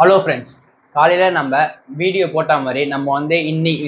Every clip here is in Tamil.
ஹலோ ஃப்ரெண்ட்ஸ், காலையில் நம்ம வீடியோ போட்ட மாதிரி நம்ம வந்து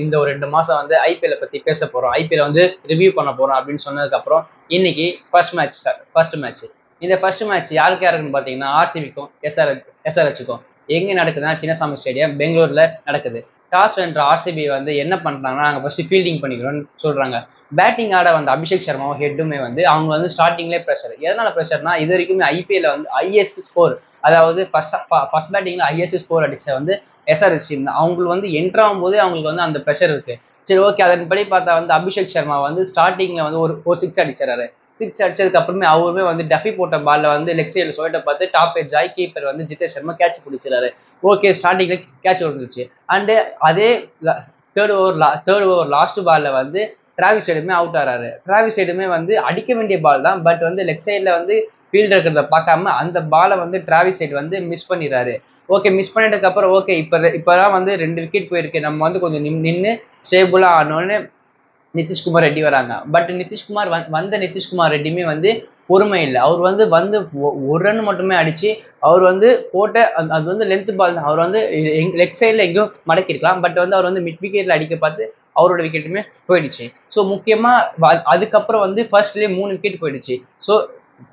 இந்த ஒரு 2 மாதம் வந்து ஐபிஎல்லை பற்றி பேச போகிறோம். ஐபிஎல் வந்து ரிவ்யூ பண்ண போகிறோம் அப்படின்னு சொன்னதுக்கப்புறம் இன்னைக்கு ஃபர்ஸ்ட் மேட்ச். இந்த ஃபர்ஸ்ட் மேட்ச் யாருக்கு யாருக்குன்னு பார்த்தீங்கன்னா ஆர்சிபிக்கும் எஸ்ஆர்ஹெச்சுக்கும் எங்கே நடக்குதுன்னா சின்னசாமி ஸ்டேடியம் பெங்களூரில் நடக்குது. டாஸ் வென்ற ஆர்சிபி வந்து என்ன பண்ணுறாங்கன்னா நாங்கள் ஃபர்ஸ்ட் ஃபீல்டிங் பண்ணிக்கிறோம்னு சொல்கிறாங்க. பேட்டிங் ஆட வந்து அபிஷேக் சர்மாவும் ஹெட்டுமே வந்து அவங்க வந்து ஸ்டார்டிங்லேயே ப்ரெஷர். எதனால ப்ரெஷர்னா இது வரைக்குமே ஐபிஎல்ல வந்து ஹையஸ்ட் ஸ்கோர், அதாவது ஃபர்ஸ்ட் பேட்டிங்ல ஹையஸ்ட் ஸ்கோர் அடிச்ச வந்து எஸ்ஆர்எஸ் டீம் தான். அவங்களுக்கு வந்து என்ட்ரு ஆகும்போதே அவங்களுக்கு வந்து அந்த ப்ரெஷர் இருக்கு. சரி, ஓகே, அதன்படி பார்த்தா வந்து அபிஷேக் சர்மா வந்து ஸ்டார்டிங்ல வந்து ஒரு சிக்ஸ் அடிச்சாரு. சிக்ஸ் அடிச்சதுக்கு அப்புறமே அவருமே வந்து டஃபி போட்ட பால்ல வந்து லெக் சைடில் சொல்லிட்ட பார்த்து டாப் ஜாய் கீப்பர் வந்து ஜிதேஷ் சர்மா கேட்ச் பிடிச்சிடாரு. ஓகே, ஸ்டார்டிங்ல கேட்ச் விழுந்துச்சு. அண்டு அதே தேர்ட் ஓவர் லாஸ்ட் பால்ல வந்து டிராவிஸ் ஹெட்டுமே அவுட் ஆறாரு. டிராவிஸ் ஹெட்டுமே வந்து அடிக்க வேண்டிய பால் தான், பட் வந்து லெக் சைடில் வந்து ஃபீல்டர் இருக்கிறத பார்க்காம அந்த பாலை வந்து டிராவிஸ் ஹெட் வந்து மிஸ் பண்ணிடுறாரு. ஓகே, மிஸ் பண்ணிட்டதுக்கு அப்புறம் ஓகே இப்பதான் வந்து 2 விக்கெட் போயிருக்கு, நம்ம வந்து கொஞ்சம் நின்று ஸ்டேபிளா ஆனோன்னு நிதிஷ்குமார் ரெட்டி வராங்க. பட் நிதிஷ்குமார் ரெட்டியுமே வந்து பொறுமை இல்லை. அவர் வந்து ஒரு ரன் மட்டுமே அடிச்சு அவர் வந்து போட்ட அது வந்து லென்த் பால் தான். அவர் வந்து லெக் சைடில் எங்கேயோ மடக்கிருக்கலாம், பட் வந்து அவர் வந்து மிட் விக்கெட்ல அடிக்க பார்த்து அவரோட விக்கெட்டுமே போயிடுச்சு. ஸோ முக்கியமா அதுக்கப்புறம் வந்து ஃபர்ஸ்ட்லேயே 3 விக்கெட் போயிடுச்சு. ஸோ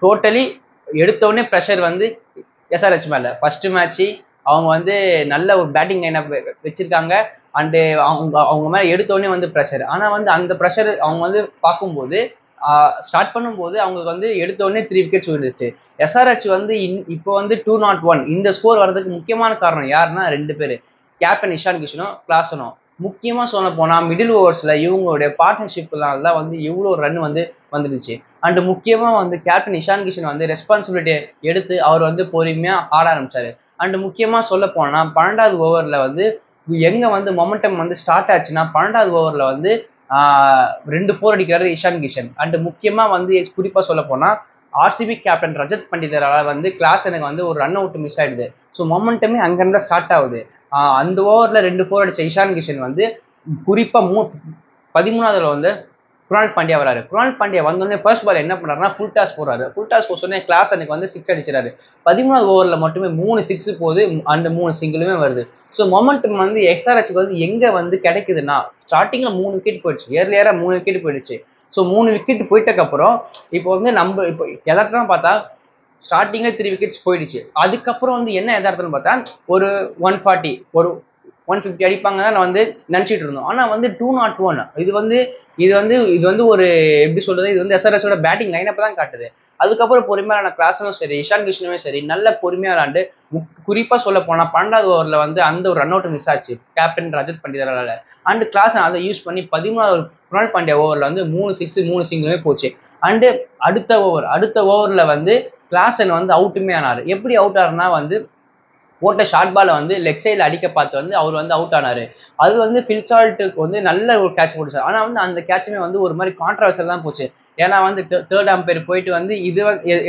டோட்டலி எடுத்தோடனே ப்ரெஷர் வந்து எஸ்ஆர்ஹெச் மேல. ஃபர்ஸ்ட் மேட்ச் அவங்க வந்து நல்ல ஒரு பேட்டிங் லைன் அப் வச்சிருக்காங்க. அண்டு அவங்க மேலே எடுத்தோடனே வந்து ப்ரெஷர். ஆனால் வந்து அந்த ப்ரெஷர் அவங்க வந்து பார்க்கும்போது ஸ்டார்ட் பண்ணும்போது அவங்களுக்கு வந்து எடுத்தோடனே 3 விக்கெட்ஸ் விழுந்துச்சு. எஸ்ஆர்ஹெச் வந்து இப்போ வந்து 201 இந்த ஸ்கோர் வர்றதுக்கு முக்கியமான காரணம் யாருன்னா 2 பேர், கேப்டன் இஷான் கிஷனும் கிளாசனும். முக்கியமாக சொல்ல போனால் மிடில் ஓவர்ஸில் இவங்களுடைய பார்ட்னர்ஷிப்னால தான் வந்து இவ்வளோ ரன் வந்து வந்துடுச்சு. அண்டு முக்கியமாக வந்து கேப்டன் இஷான் கிஷன் வந்து ரெஸ்பான்சிபிலிட்டி எடுத்து அவர் வந்து பொறுமையாக ஆட ஆரம்பிச்சாரு. அண்டு முக்கியமாக சொல்ல போனால் 12வது ஓவரில் வந்து எங்கே வந்து மொமெண்டம் வந்து ஸ்டார்ட் ஆச்சுன்னா 12வது ஓவரில் வந்து 2 4 அடிக்கிறாரு இஷான் கிஷன். அண்டு முக்கியமாக வந்து குறிப்பாக சொல்ல போனால் ஆர்சிபி கேப்டன் ரஜத் பண்டிதரால் வந்து கிளாசனுக்கு வந்து ஒரு ரன் அவுட் மிஸ் ஆயிடுது. ஸோ மொமெண்டமே அங்கேருந்து ஸ்டார்ட் ஆகுது. அந்த ஓவரில் 2 4 அடித்த இஷான் கிஷன் வந்து குறிப்பாக 13வது வந்து குணால் பாண்டியா வராரு. குணால் பாண்டியா வந்தோடனே ஃபர்ஸ்ட் பால் என்ன பண்ணாருன்னா ஃபுல் டாஸ் போறாரு. ஃபுல் டாஸ் போச்சோடனே கிளாசனுக்கு வந்து 6 அடிச்சிடாரு. 13வது ஓவரில் மட்டுமே 3 6 போகுது, அந்த 3 சிங்கிளுமே வருது. ஸோ மொமெண்டம் வந்து எஸ்ஆர்ஹெச்சுக்கு வந்து எங்கே வந்து கிடைக்குதுன்னா ஸ்டார்டிங்ல 3 விக்கெட் போயிடுச்சு, ஏர்லியரா 3 விக்கெட் போயிடுச்சு. ஸோ 3 விக்கெட் போயிட்டக்கப்புறம் இப்போ வந்து நம்ம இப்போ எதார்த்தம் பார்த்தா ஸ்டார்டிங்ல 3 விக்கெட்ஸ் போயிடுச்சு. அதுக்கப்புறம் வந்து என்ன எதார்த்தம்னு பார்த்தா ஒரு 140 ஒரு 150 அடிப்பாங்க தான் நான் வந்து நினச்சிட்டு இருந்தோம். ஆனால் வந்து 201 இது வந்து ஒரு எப்படி சொல்றது, இது வந்து எஸ்ஆர்ஹெச்சோட பேட்டிங் லைனப் தான் காட்டுது. அதுக்கப்புறம் பொறுமையான கிளாஸனும் சரி இஷான் கிஷனுமே சரி நல்ல பொறுமையாக விளாண்டு குறிப்பாக சொல்ல போனால் 12வது ஓவரில் வந்து அந்த ஒரு ரன் அவுட் மிஸ் ஆச்சு கேப்டன் ரஜத் பண்டிதரால. அண்டு கிளாஸ் அதை யூஸ் பண்ணி 13வது குணால் பாண்டியா ஓவரில் வந்து 3 6 3 சிங்குமே போச்சு. அண்டு அடுத்த ஓவரில் வந்து கிளாசன் வந்து அவுட்டுமே ஆனார். எப்படி அவுட் ஆறுனா வந்து போட்ட ஷார்ட் பாலை வந்து லெக் சைடில் அடிக்க பார்த்து வந்து அவர் வந்து அவுட் ஆனார். அது வந்து ஃபில்சால்ட்டுக்கு வந்து நல்ல ஒரு கேட்ச் போட்டுச்சார். ஆனால் வந்து அந்த கேட்சுமே வந்து ஒரு மாதிரி கான்ட்ரவர்சல் தான் போச்சு. ஏன்னா வந்து தேர்ட் அம்பையர் போயிட்டு வந்து இது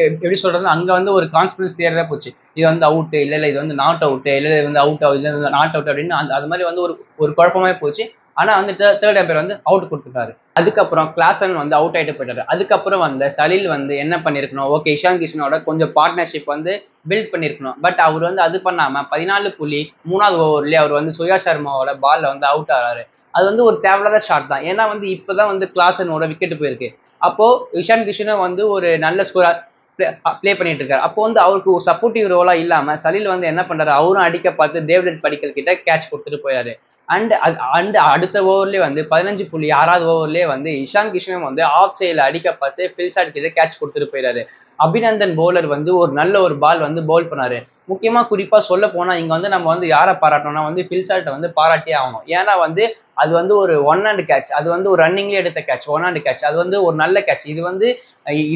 எப்படி சொல்றது, அங்கே வந்து ஒரு கான்ஸ்பிரன்சி தியரி தான் போச்சு. இது வந்து அவுட்டு, இல்லை இது வந்து நாட் அவுட்டு, இல்லை இது வந்து அவுட் ஆகுது, இல்லை நாட் அவுட் அப்படின்னு அது மாதிரி வந்து ஒரு குழப்பமே போச்சு. ஆனால் வந்து தேர்ட் அம்பையர் வந்து அவுட் கொடுத்துட்டாரு. அதுக்கப்புறம் கிளாசன் வந்து அவுட் ஆகிட்டு போயிட்டாரு. அதுக்கப்புறம் வந்து சலீல் வந்து என்ன பண்ணியிருக்கணும், ஓகே இஷான் கிஷனோட கொஞ்சம் பார்ட்னர்ஷிப் வந்து பில்ட் பண்ணியிருக்கணும். பட் அவர் வந்து அது பண்ணாமல் 14.3வது ஓவர்லேயே அவர் வந்து சுயா சர்மாவோட பாலில் வந்து அவுட் ஆகிறாரு. அது வந்து ஒரு தேவையில்லாத ஷாட் தான். ஏன்னா வந்து இப்போதான் வந்து கிளாசனோட விக்கெட் போயிருக்கு. அப்போ இஷான் கிஷனும் வந்து ஒரு நல்ல ஸ்கோரா பிளே பண்ணிட்டு இருக்காரு. அப்போ வந்து அவருக்கு ஒரு சப்போர்ட்டிவ் ரோலா இல்லாம சலீல் வந்து என்ன பண்றாரு, அவரும் அடிக்க பார்த்து தேவ்தத் படிக்கல் கிட்ட கேட்ச் கொடுத்துட்டு போயாரு. அண்ட் அடுத்த ஓவர்லேயே வந்து 15.6வது ஓவர்லேயே வந்து இஷான் கிஷனும் வந்து ஆஃப் சைடில் அடிக்க பார்த்து ஃபில்சாட் கிட்ட கேட்ச் கொடுத்துட்டு போயிடாரு. அபிநந்தன் பவுலர் வந்து ஒரு நல்ல ஒரு பால் வந்து பவுல் பண்ணாரு. முக்கியமா குறிப்பா சொல்ல போனா இங்க வந்து நம்ம வந்து யாரை பாராட்டணும்னா வந்து ஃபில்சால்ட்டை வந்து பாராட்டியே ஆகணும். ஏன்னா வந்து அது வந்து ஒரு 1 ஹேண்ட் கேட்ச், அது வந்து ஒரு ரன்னிங்லேயே எடுத்த கேட்ச், 1 ஹேண்ட் கேட்ச், அது வந்து ஒரு நல்ல கேட்ச். இது வந்து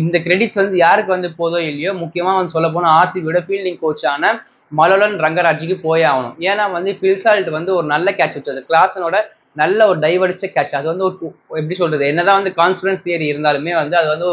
இந்த கிரெடிட்ஸ் வந்து யாருக்கு வந்து போதோ இல்லையோ முக்கியமா வந்து சொல்ல போனா ஆர்சிபியோட ஃபீல்டிங் கோச்சான மலோலன் ரங்கராஜுக்கு போயே ஆகணும். ஏன்னா வந்து ஃபில்சால்ட் வந்து ஒரு நல்ல கேட்ச் விட்டது, கிளாஸனோட நல்ல ஒரு டைவடிச்ச கேட்ச். அது வந்து எப்படி சொல்றது, என்னதான் வந்து கான்ஃபிடன்ஸ் தியரி இருந்தாலுமே வந்து அது வந்து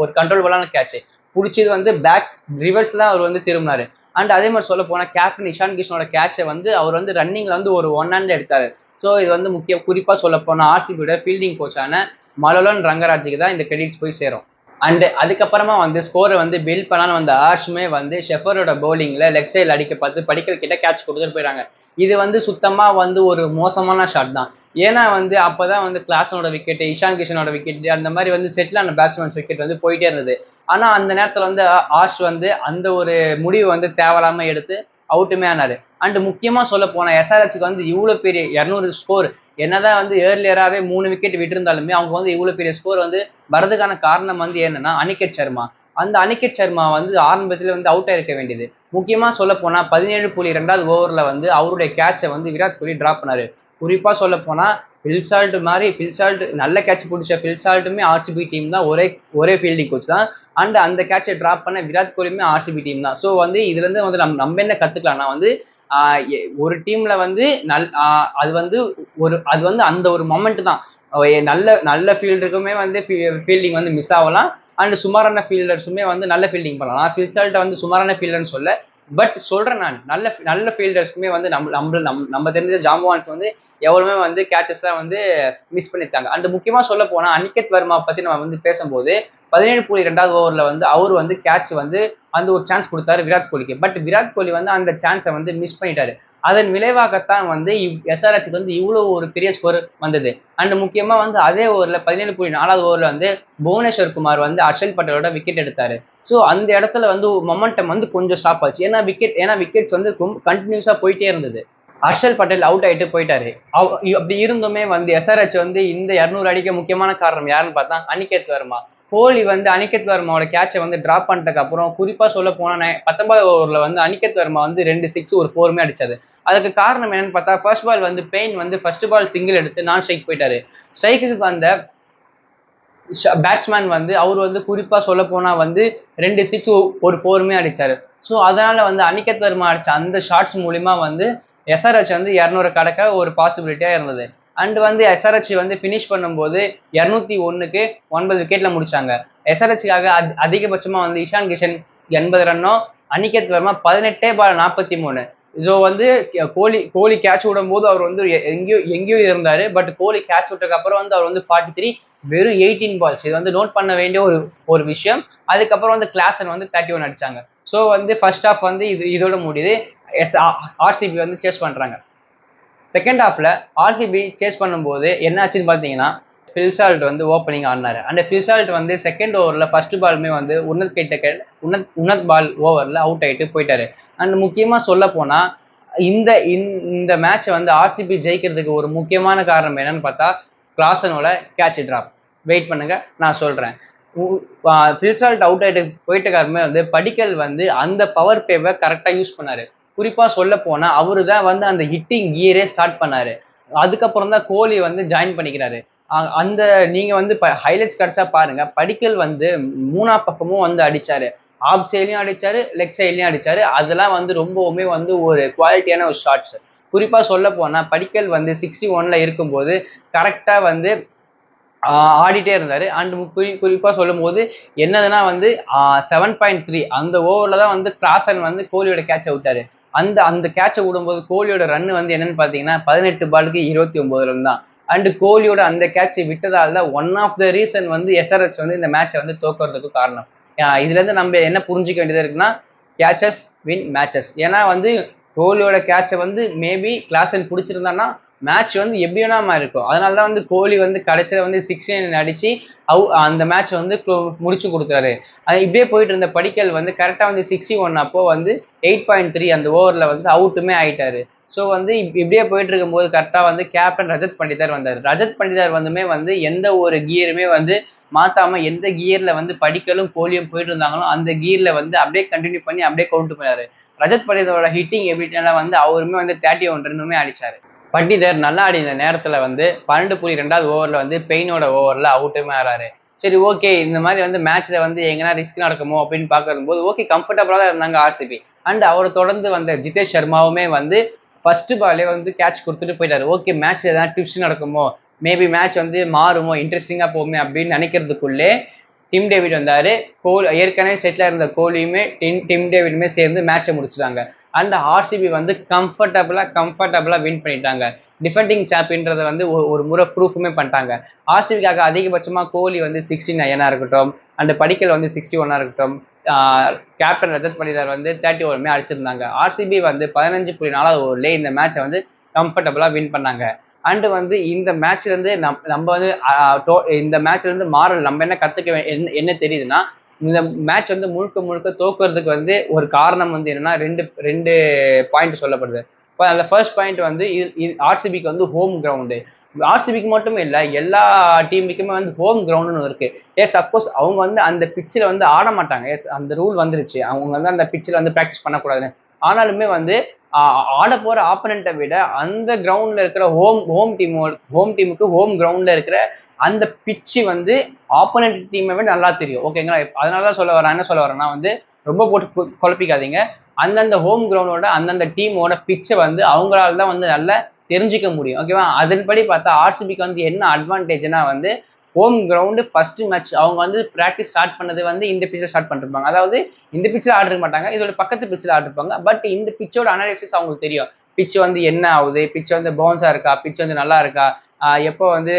ஒரு கண்ட்ரோலபிளான கேட்ச். பிடிச்சது வந்து பேக் ரிவர்ஸ் தான் அவர் வந்து திரும்பினாரு. அண்ட் அதே மாதிரி சொல்ல போனா கேப்டன் இஷான் கிஷனோட கேட்சை வந்து அவர் வந்து ரன்னிங்ல வந்து ஒரு 1 ஹேண்ட்ல எடுத்தாரு. ஸோ இது வந்து குறிப்பா சொல்ல போனா ஆர்சிபியோட ஃபீல்டிங் கோச்சான மலோலன் ரங்கராஜுக்கு தான் இந்த கிரெடிட்ஸ் போய் சேரும். அண்ட் அதுக்கப்புறமா வந்து ஸ்கோரை வந்து பில்ட் பண்ணான்னு வந்த ஆர்ஷுமே வந்து ஷெஃபரோட பவுலிங்ல லெக் சைடில் அடிக்க பார்த்து படிக்கல் கிட்ட கேட்ச் கொடுத்துட்டு போயிட்டாங்க. இது வந்து சுத்தமா வந்து ஒரு மோசமான ஷாட் தான். ஏன்னா வந்து அப்பதான் வந்து கிளாஸனோட விக்கெட், இஷான் கிஷனோட விக்கெட், அந்த மாதிரி வந்து செட்டிலான பேட்ஸ்மேன்ஸ் விக்கெட் வந்து போயிட்டே இருந்தது. ஆனா அந்த நேரத்துல வந்து ஆஷ் வந்து அந்த ஒரு முடிவு வந்து தேவையில்லாம எடுத்து அவுட்டுமே ஆனாரு. அண்ட் முக்கியமா சொல்ல போன எஸ்ஆர்ஹெச்சுக்கு வந்து இவ்வளவு பெரிய 200 ஸ்கோர், என்னதான் வந்து ஏர்லியராகவே 3 விக்கெட் விட்டிருந்தாலுமே அவங்க வந்து இவ்வளவு பெரிய ஸ்கோர் வந்து வரதுக்கான காரணம் வந்து என்னன்னா அனிகேத் சர்மா. அந்த அனிகேத் சர்மா வந்து ஆரம்பத்துல வந்து அவுட் ஆயிருக்க வேண்டியது. முக்கியமா சொல்ல போனா 17.2வது ஓவர்ல வந்து அவருடைய கேட்சை வந்து விராட் கோலி டிராப் பண்ணாரு. குறிப்பா சொல்ல போனா பில்சால்ட் நல்ல கேட்ச் பிடிச்ச பில்சால்ட்டுமே ஆர்சிபி டீம் தான், ஒரே ஃபீல்டிங் கோச் தான். அண்ட் அந்த கேட்சை டிராப் பண்ண விராட் கோலியுமே ஆர்சிபி டீம் தான். ஸோ வந்து இதுல இருந்து வந்து நம்ம என்ன கத்துக்கலாம்னா வந்து ஒரு டீம்ல வந்து அது வந்து அந்த ஒரு மொமெண்ட் தான். நல்ல ஃபீல்டருக்குமே வந்து ஃபீல்டிங் வந்து மிஸ் ஆகலாம். அண்ட் சுமாரான ஃபீல்டர்ஸுமே வந்து நல்ல ஃபீல்டிங் பண்ணலாம். நான் பில்சால்ட்டை வந்து சுமாரான ஃபீல்டர்னு சொல்ல, பட் சொல்றேன் நான் நல்ல ஃபீல்டர்ஸ்க்குமே வந்து நம்ம தெரிஞ்ச ஜாம்பவான்ஸ் வந்து எவ்வளவுமே வந்து கேட்சஸ்லாம் வந்து மிஸ் பண்ணியிருக்காங்க. அண்ட் முக்கியமா சொல்ல போனா அனிகேத் வர்மா பத்தி நம்ம வந்து பேசும்போது 17.2வது ஓவர்ல வந்து அவர் வந்து கேட்ச் வந்து அந்த ஒரு சான்ஸ் கொடுத்தாரு விராட் கோலிக்கு. பட் விராட் கோலி வந்து அந்த சான்ஸை வந்து மிஸ் பண்ணிட்டாரு. அதன் விளைவாகத்தான் வந்து எஸ்ஆர்ஹெச்சுக்கு வந்து இவ்வளவு ஒரு பெரிய ஸ்கோர் வந்தது. அண்ட் முக்கியமா வந்து அதே ஓவர்ல 17.4வது ஓவர்ல வந்து புவனேஸ்வர் குமார் வந்து ஹர்ஷல் பட்டேலோட விக்கெட் எடுத்தாரு. ஸோ அந்த இடத்துல வந்து மொமெண்டம் வந்து கொஞ்சம் ஸ்டாப் ஆச்சு. ஏன்னா விக்கெட்ஸ் வந்து கண்டினியூஸா போயிட்டே இருந்தது. ஹர்ஷல் பட்டேல் அவுட் ஆயிட்டு போயிட்டாரு. அப்படி இருந்துமே வந்து எஸ்ஆர்ஹெச் வந்து இந்த 200 அடிக்க முக்கியமான காரணம் யாருன்னு பார்த்தா அனிகேத் வர்மா. கோலி வந்து அனிகேத் வர்மாவோட கேட்சை வந்து டிராப் பண்ணிட்டதுக்கு அப்புறம் குறிப்பா சொல்ல போனா 19வது ஓவர்ல வந்து அனிகேத் வர்மா வந்து 2 6 ஒரு 4மே அடிச்சாரு. அதுக்கு காரணம் என்னன்னு பார்த்தா ஃபர்ஸ்ட் பால் வந்து பெயின் வந்து ஃபர்ஸ்ட் பால் சிங்கிள் எடுத்து நான் ஸ்ட்ரைக் போயிட்டாரு. ஸ்ட்ரைக்குக்கு வந்த பேட்ஸ்மேன் வந்து அவர் வந்து குறிப்பா சொல்ல போனா வந்து 2 6 ஒரு 4மே அடிச்சாரு. ஸோ அதனால வந்து அனிகேத் வர்மா அடிச்ச அந்த ஷாட்ஸ் மூலியமா வந்து எஸ்ஆர்ஹெச் வந்து 200 கடக்க ஒரு பாசிபிலிட்டியா இருந்தது. அண்ட் வந்து எஸ்ஆர்ஹெச் வந்து பினிஷ் பண்ணும்போது 201க்கு 9 விக்கெட்ல முடிச்சாங்க. எஸ்ஆர்ஹெச்சுக்காக அதிகபட்சமா வந்து இஷான் கிஷன் 80 ரன்னோ, அனிகேத் வர்மா 18 பால் 43. ஸோ வந்து கோலி கேட்ச் விடும் போது அவர் வந்து எங்கேயோ இருந்தாரு. பட் கோலி கேட்ச் விட்டதுக்கு அப்புறம் வந்து அவர் வந்து 43 வெறும் 18 பால்ஸ். இது வந்து நோட் பண்ண வேண்டிய ஒரு விஷயம். அதுக்கப்புறம் வந்து கிளாசன் வந்து 31 அடிச்சாங்க. ஸோ வந்து ஃபர்ஸ்ட் ஹாஃப் வந்து இதோட முடியுது. ஆர்சிபி வந்து சேஸ் பண்றாங்க. செகண்ட் ஹாஃப்ல ஆர்சிபி சேஸ் பண்ணும்போது என்ன ஆச்சுன்னு பாத்தீங்கன்னா பில்சால்ட் வந்து ஓப்பனிங் ஆடினாரு. அந்த பில்சால்ட் வந்து செகண்ட் ஓவர்ல ஃபர்ஸ்ட் பாலுமே வந்து உன்னத் பால் ஓவர்ல அவுட் ஆயிட்டு போயிட்டாரு. அண்ட் முக்கியமா சொல்ல போனா இந்த மேட்சை வந்து ஆர்சிபி ஜெயிக்கிறதுக்கு ஒரு முக்கியமான காரணம் என்னன்னு பார்த்தா கிளாசனோட கேட்ச் டிராப். வெயிட் பண்ணுங்க, நான் சொல்றேன். பில்சால்ட் அவுட் ஆயிட்டு போயிட்டக்காரமே வந்து படிக்கல் வந்து அந்த பவர் பிளேவை கரெக்டா யூஸ் பண்ணாரு. குறிப்பா சொல்ல போனா அவரு தான் வந்து அந்த ஹிட்டிங் கியரே ஸ்டார்ட் பண்ணாரு. அதுக்கப்புறம் தான் கோலி வந்து ஜாயின் பண்ணிக்கிறாரு. அந்த நீங்க வந்து ஹைலைட்ஸ் கிடைச்சா பாருங்க, படிக்கல் வந்து 3 பக்கமும் வந்து அடிச்சாரு. ஆஃப் சைட்லயும் அடிச்சாரு, லெக் சைட்லயும் அடிச்சாரு. அதெல்லாம் வந்து ரொம்பவுமே வந்து ஒரு குவாலிட்டியான ஒரு ஷாட்ஸ். குறிப்பா சொல்ல போனா படிக்கல் வந்து 61ல இருக்கும்போது கரெக்டா வந்து ஆடிட்டே இருந்தாரு. அண்ட் குறிப்பா சொல்லும் போது என்னதுன்னா வந்து 7.3 அந்த ஓவர்ல தான் வந்து கிளாசன் வந்து கோலியோட கேட்சை விட்டாரு. அந்த கேட்சை விடும்போது கோலியோட ரன் வந்து என்னன்னு பாத்தீங்கன்னா 18 பாலுக்கு 29 ரன் தான். அண்ட் கோலியோட அந்த கேட்சை விட்டதால தான் ஒன் ஆஃப் த ரீசன் வந்து எஸ்ஆர்ஹெச் வந்து இந்த மேட்சை வந்து தோக்குறதுக்கு காரணம். இதுல இருந்து நம்ம என்ன புரிஞ்சுக்க வேண்டியது இருக்குன்னா கேச்சஸ் வின் மேட்சஸ். ஏன்னா வந்து கோலியோட கேட்சை வந்து மேபி கிளாசன் பிடிச்சிருந்தான்னா மேட்ச் வந்து எப்படி வேணாம இருக்கும். அதனாலதான் வந்து கோலி வந்து கடைசியில வந்து 16 அடிச்சு அந்த மேட்ச் வந்து முடிச்சு கொடுத்தாரு. இப்படியே போயிட்டு இருந்த படிக்கல் வந்து கரெக்டா வந்து 61 அப்போ வந்து 8.3 அந்த ஓவர்ல வந்து அவுட்டுமே ஆயிட்டாரு. ஸோ வந்து இப்படியே போயிட்டு இருக்கும்போது கரெக்டா வந்து கேப்டன் ரஜத் பண்டிதார் வந்தார். ரஜத் பண்டிதார் வந்துமே வந்து எந்த ஒரு கியருமே வந்து மாத்தாம எந்த கியர்ல வந்து படிக்கலும் கோலியும் போயிட்டு இருந்தாங்களோ அந்த கியர்ல வந்து அப்படியே கண்டினியூ பண்ணி அப்படியே கவுண்ட் பண்ணாரு. ரஜத் பண்டிதாரோட ஹிட்டிங் எபிலிட்டினால வந்து அவருமே வந்து 31 ரன்னுமே அடிச்சாரு. பண்டிதர் நல்லா ஆடி இந்த நேரத்துல வந்து 12.2வது ஓவர்ல வந்து பெயினோட ஓவர்ல அவுட்டுமே ஆறாரு. சரி, ஓகே, இந்த மாதிரி வந்து மேட்ச்ல வந்து எங்கன்னா ரிஸ்க் நடக்குமோ அப்படின்னு பாக்கும்போது ஓகே கம்ஃபர்டபுளா தான் இருந்தாங்க ஆர்சிபி. அண்ட் அவரை தொடர்ந்து வந்த ஜிதேஷ் சர்மாவுமே வந்து ஃபர்ஸ்ட் பாலே வந்து கேட்ச் கொடுத்துட்டு போயிட்டாரு. ஓகே, மேட்ச்ல ஏதாவது டிப்ஸ் நடக்குமோ, மேபி மேட்ச் வந்து மாறுமோ, இன்ட்ரெஸ்டிங்கா போகுமே அப்படின்னு நினைக்கிறதுக்குள்ளே டிம் டேவிட் வந்தாரு. ஏற்கனவே செட்டில் இருந்த கோலியுமே டிம் டேவிடுமே சேர்ந்து மேட்சை முடிச்சுட்டாங்க. அந்த ஆர்சிபி வந்து கம்ஃபர்டபுளா வின் பண்ணிட்டாங்க. டிஃபெண்டிங் சாம்பியன்றதை வந்து ஒரு முறை ப்ரூஃபுமே பண்ணிட்டாங்க. ஆர்சிபிக்காக அதிகபட்சமாக கோலி வந்து 69 இருக்கட்டும், அந்த படிக்கல் வந்து 61 இருக்கட்டும், கேப்டன் ரஜத் பட்டிதார் வந்து 31 அடிச்சிருந்தாங்க. ஆர்சிபி வந்து 15.4 ஓவர்லேயே இந்த மேட்சை வந்து கம்ஃபர்டபுளாக வின் பண்ணாங்க. அண்டு வந்து இந்த மேட்ச்ல இருந்து நம்ம வந்து இந்த மேட்ச்ல இருந்து மாறல் நம்ம என்ன கத்துக்க என்ன தெரியுதுன்னா, இந்த மேட்ச் வந்து முழுக்க முழுக்க தோக்குறதுக்கு வந்து ஒரு காரணம் வந்து என்னன்னா ரெண்டு பாயிண்ட் சொல்லப்படுது. இப்போ அந்த ஃபர்ஸ்ட் பாயிண்ட் வந்து ஆர்சிபிக்கு வந்து ஹோம் கிரவுண்டு. ஆர்சிபிக்கு மட்டுமே இல்லை, எல்லா டீமுக்குமே வந்து ஹோம் கிரவுண்டுன்னு இருக்கு. சப்போஸ் அவங்க வந்து அந்த பிச்சில் வந்து ஆட மாட்டாங்க. அந்த ரூல் வந்துருச்சு, அவங்க வந்து அந்த பிச்சில் வந்து ப்ராக்டிஸ் பண்ணக்கூடாதுன்னு. ஆனாலுமே வந்து ஆட போற ஆப்பனண்ட்டை விட அந்த கிரவுண்ட்ல இருக்கிற ஹோம் டீமுக்கு ஹோம் கிரவுண்ட்ல இருக்கிற அந்த பிச்சு வந்து ஆப்போனன்ட் டீமை விட நல்லா தெரியும். ஓகேங்களா? அதனாலதான் என்ன சொல்ல வரேன்னா வந்து ரொம்ப போட்டு குழப்பிக்காதீங்க. அந்தந்த ஹோம் கிரவுண்டோட அந்தந்த டீமோட பிச்சை வந்து அவங்களால தான் வந்து நல்லா தெரிஞ்சுக்க முடியும். ஓகேவா? அதன்படி பார்த்தா ஆர்சிபிக்கு வந்து என்ன அட்வான்டேஜ்னா வந்து ஹோம் கிரவுண்டு ஃபர்ஸ்ட் மேட்ச் அவங்க வந்து ப்ராக்டிஸ் ஸ்டார்ட் பண்ணது வந்து இந்த பிச்சில் ஸ்டார்ட் பண்ணிருப்பாங்க. அதாவது இந்த பிச்சில் ஆடிருக்க மாட்டாங்க, இதோட பக்கத்து பிச்சில் ஆடிருப்பாங்க. பட் இந்த பிச்சோட அனாலிசிஸ் அவங்களுக்கு தெரியும். பிச் வந்து என்ன ஆகுது, பிச் வந்து பவுன்ஸா இருக்கா, பிச் வந்து நல்லா இருக்கா, எப்போ வந்து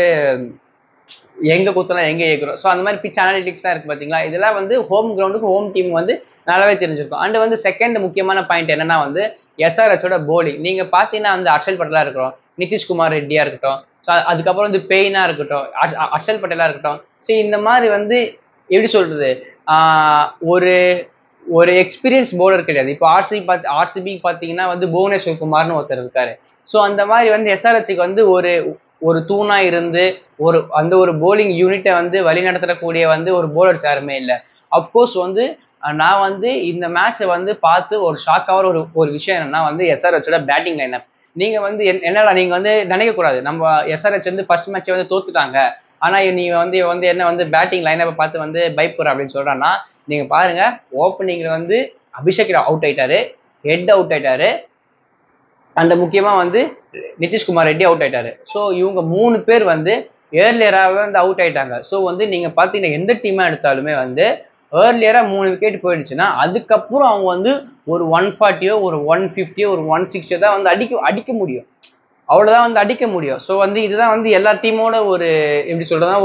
எங்க குத்தலாம் எங்க ஏற்கிறோம். ஸோ அந்த மாதிரி பிச் அனாலிட்டிக்ஸ் தான் இருக்கு பார்த்தீங்களா. இதெல்லாம் வந்து ஹோம் கிரவுண்டுக்கு ஹோம் டீம் வந்து நல்லாவே தெரிஞ்சிருக்கும். அண்ட் வந்து செகண்ட் முக்கியமான பாயிண்ட் என்னன்னா வந்து எஸ்ஆர்எச்சோட போலிங். நீங்க பாத்தீங்கன்னா வந்து ஹர்ஷல் பட்டேலா இருக்கட்டும், நிதிஷ்குமார் ரெட்டியா இருக்கட்டும், ஸோ அதுக்கப்புறம் வந்து பெயினா இருக்கட்டும், ஹர்ஷல் பட்டேலா இருக்கட்டும். ஸோ இந்த மாதிரி வந்து எப்படி சொல்றது, ஒரு ஒரு எக்ஸ்பீரியன்ஸ் பவுலர் கிடையாது. இப்போ ஆர்சிபி பார்த்தீங்கன்னா வந்து புவனேஸ்வர் குமார்னு ஒருத்தர் இருக்காரு. ஸோ அந்த மாதிரி வந்து எஸ்ஆர்எச்சுக்கு வந்து ஒரு தூணா இருந்து ஒரு போலிங் யூனிட்டை வந்து வழிநடத்தக்கூடிய வந்து ஒரு போலர்ஸ் யாருமே இல்லை. அப்கோர்ஸ் வந்து நான் வந்து இந்த மேட்சை வந்து பார்த்து ஒரு ஷாக்காக ஒரு விஷயம் என்னன்னா வந்து எஸ்ஆர்எச்சோட பேட்டிங் லைனப். நீங்க வந்து என்னடா நீங்க வந்து நினைக்க கூடாது நம்ம எஸ்ஆர்எச் வந்து ஃபர்ஸ்ட் மேட்சை வந்து தோத்துட்டாங்க, ஆனா நீங்க வந்து என்ன வந்து பேட்டிங் லைனப்பை பார்த்து வந்து பயப்படுற அப்படின்னு சொல்றான்னா, நீங்க பாருங்க, ஓப்பனிங்ல வந்து அபிஷேக் அவுட் ஆயிட்டாரு, ஹெட் அவுட் ஆயிட்டாரு, அந்த முக்கியமா வந்து நிதிஷ்குமார் ரெட்டி அவுட் ஆயிட்டாரு. ஸோ இவங்க 3 பேர் வந்து ஏர்லியராகவே வந்து அவுட் ஆயிட்டாங்க. ஸோ வந்து நீங்க பாத்தீங்கன்னா எந்த டீமா எடுத்தாலுமே வந்து ஏர்லியரா 3 விக்கெட் போயிடுச்சுன்னா அதுக்கப்புறம் அவங்க வந்து ஒரு 140 ஒரு 150 ஒரு 160 தான் வந்து அடிக்க முடியும். அவ்வளவுதான் வந்து அடிக்க முடியும். ஸோ வந்து இதுதான் வந்து எல்லா டீமோட ஒரு எப்படி சொல்றதுன்னா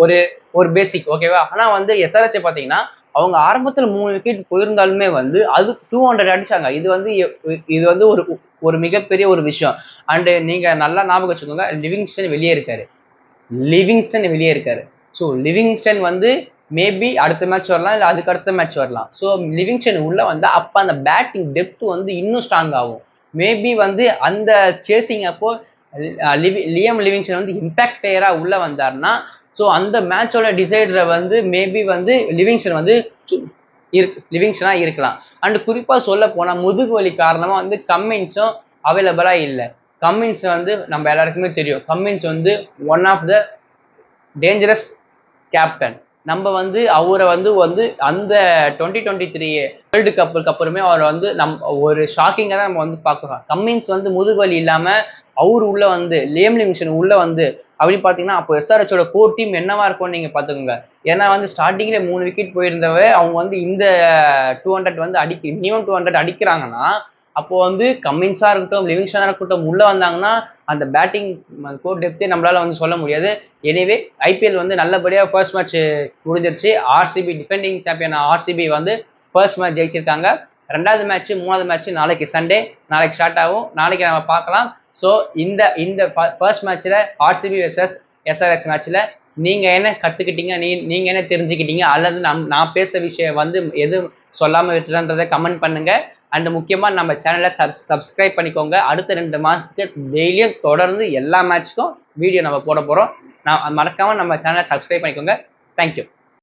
ஒரு ஒரு பேசிக். ஓகேவா? ஆனா வந்து எஸ்ஆர்எச் பாத்தீங்கன்னா அவங்க ஆரம்பத்துல 3 விக்கெட் போயிருந்தாலுமே வந்து அது 200 அடிச்சாங்க. இது வந்து ஒரு மிகப்பெரிய ஒரு விஷயம். அண்ட் நீங்க நல்லா ஞாபகம் வச்சுக்கோங்க, லிவிங்ஸ்டன் வெளியே இருக்காரு. ஸோ லிவிங்ஸ்டன் வந்து மேபி அடுத்த மேட்ச் வரலாம், இல்லை அதுக்கு அடுத்த மேட்ச் வரலாம். ஸோ லிவிங்ஸ்டன் உள்ள வந்து அப்ப அந்த பேட்டிங் டெப்த் வந்து இன்னும் ஸ்ட்ராங் ஆகும். மேபி வந்து அந்த சேசிங் அப்போ லியம் லிவிங்ஸ்டன் வந்து இம்பாக்ட் பிளேயரா உள்ள வந்தார்னா, ஸோ அந்த மேட்சோட டிசைடரை வந்து மேபி வந்து லிவிங்ஸ்டனா இருக்கலாம். அண்ட் குறிப்பா சொல்ல போனா முதுகு வலி காரணமா வந்து கம்மின்ஸும் அவைலபிளா இல்லை. கம்மின்ஸ் வந்து நம்ம எல்லாருக்குமே தெரியும், கம்மின்ஸ் வந்து one of the dangerous captain. நம்ம வந்து அவரை வந்து அந்த 2023 வேர்ல்டு கப்புக்கு அப்புறமே அவரை வந்து ஒரு ஷாக்கிங்காக தான் நம்ம வந்து பார்க்குறோம். கம்மின்ஸ் வந்து முதுகுவலி இல்லாம அவரு உள்ள வந்து லியம் லிவிங்ஸ்டன் உள்ள வந்து அப்படி பார்த்தீங்கன்னா அப்போ எஸ்ஆர்எச்சோட கோர் டீம் என்னவா இருக்கும்னு நீங்க பார்த்துக்கோங்க. ஏன்னா வந்து ஸ்டார்டிங்ல 3 விக்கெட் போயிருந்தவ அவங்க வந்து இந்த 200 வந்து மினிமம் 200 அடிக்கிறாங்கன்னா, அப்போ வந்து கம்மின்ஸா இருக்கட்டும் லிவிங்ஸ்டனா இருக்கட்டும் உள்ள வந்தாங்கன்னா அந்த பேட்டிங் கோர் டெப்தே நம்மளால வந்து சொல்ல முடியாது. எனவே ஐபிஎல் வந்து நல்லபடியா ஃபர்ஸ்ட் மேட்ச் முடிஞ்சிருச்சு. ஆர்சிபி டிஃபெண்டிங் சாம்பியன் ஆர்சிபி வந்து ஃபர்ஸ்ட் மேட்ச் ஜெயிச்சிருக்காங்க. 2வது மேட்ச் 3வது மேட்ச் நாளைக்கு சண்டே, நாளைக்கு ஸ்டார்ட் ஆகும். நாளைக்கு நம்ம பார்க்கலாம். ஸோ இந்த ஃபர்ஸ்ட் மேட்ச்ல ஆர்சிபி வெர்சஸ் எஸ்ஆர்எச் மேட்ச்ல நீங்க என்ன கத்துக்கிட்டீங்க, நீங்க என்ன தெரிஞ்சுக்கிட்டீங்க, அல்லது நான் பேச விஷயம் வந்து எது சொல்லாம விட்டுறன்றதை கமெண்ட் பண்ணுங்க. அண்ட் முக்கியமா நம்ம சேனலை சப்ஸ்கிரைப் பண்ணிக்கோங்க. அடுத்த 2 மாசத்துக்கு டெய்லியும் தொடர்ந்து எல்லா மேட்ச்க்கும் வீடியோ நம்ம போட போறோம். மறக்காம நம்ம சேனலை சப்ஸ்கிரைப் பண்ணிக்கோங்க. தேங்க்யூ.